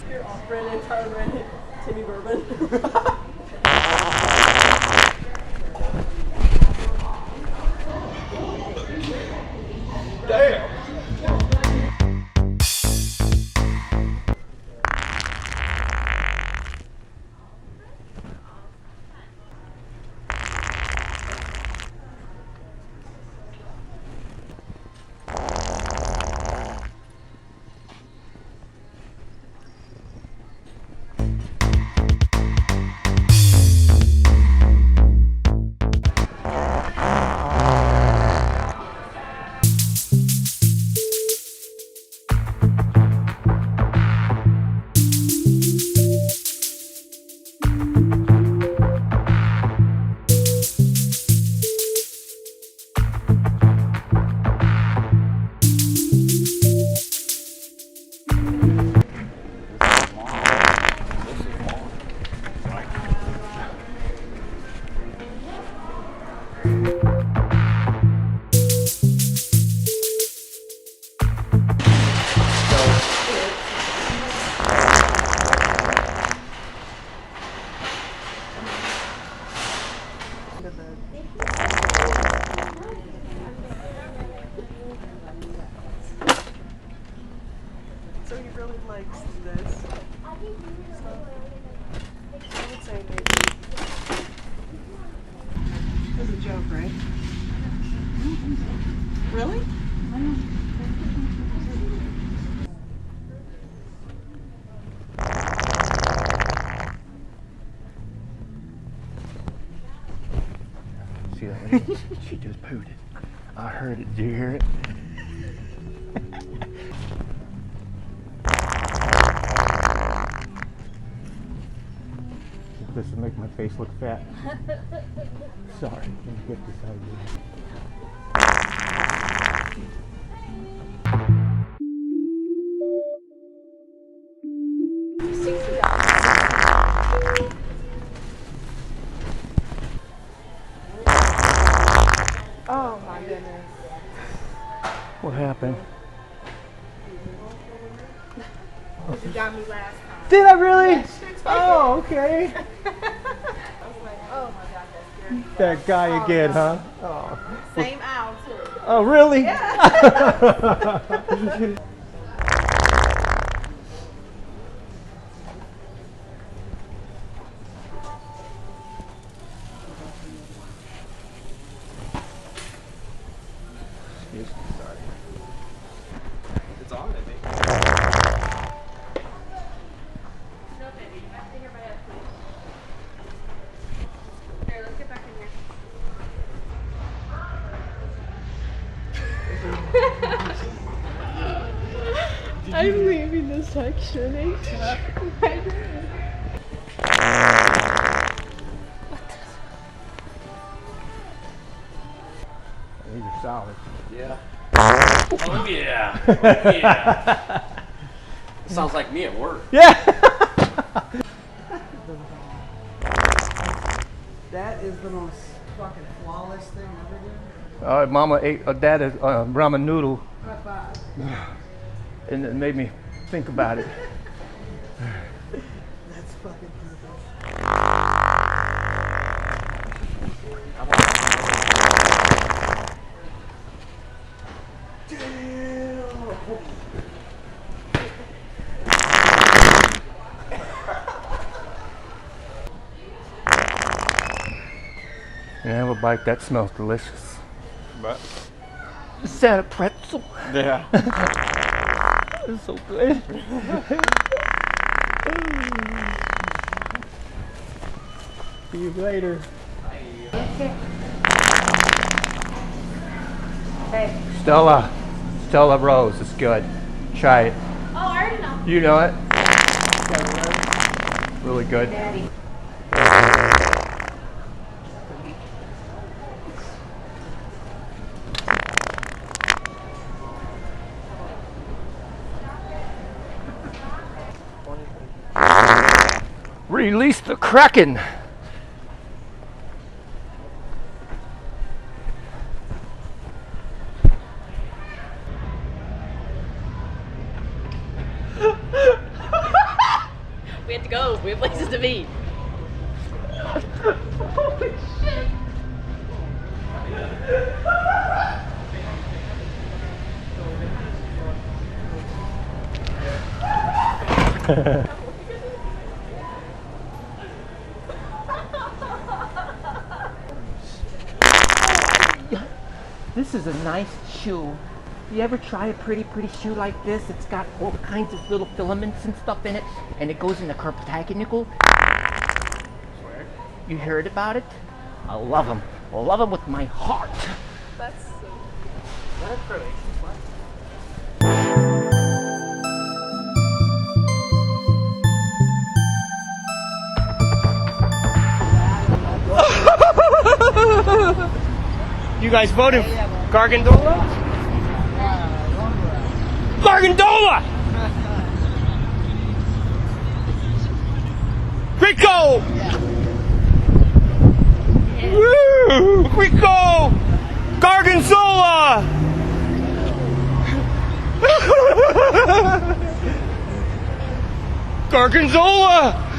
You're off Reddit, on Reddit, Timmy Bourbon. Damn! So he really likes this. So, I would say maybe. That's a joke, right? Really? See that lady? She just pooed it. I heard it. Did you hear it? This will make my face look fat. Sorry, let me get this out of here. Oh my goodness. What happened? You got me last time. Did I really? Yes. Oh, okay. I was like, oh my god, that's scary. That guy Oh, again, no. huh? Oh. Same owl too. Oh, really? Yeah. Excuse me, sorry. It's on, I think. No, baby. You have to take your bite out, please. Here, let's get back in here. I'm leaving this section. These are solid. Yeah. Oh yeah. Oh yeah. Sounds like me at work. Yeah. That is the most fucking flawless thing ever, dude. Mama ate Dad a ramen noodle, High five. and it made me think about it. That's fucking perfect. And have a bite. That smells delicious. But Is that a pretzel? yeah. It's so good. See you later. Hey. Stella Rose is good. Try it. Oh, You know it? Really good. Release the Kraken! We have to go. We have places to be. Holy shit! This is a nice shoe. You ever try a pretty shoe like this? It's got all kinds of little filaments and stuff in it, and it goes in the Carpatagonical. You heard about it? I love them. I love them with my heart. That's so. You guys voted Gargandola? Gargandola! Rico! Woo! Rico! Garganzola! Garganzola!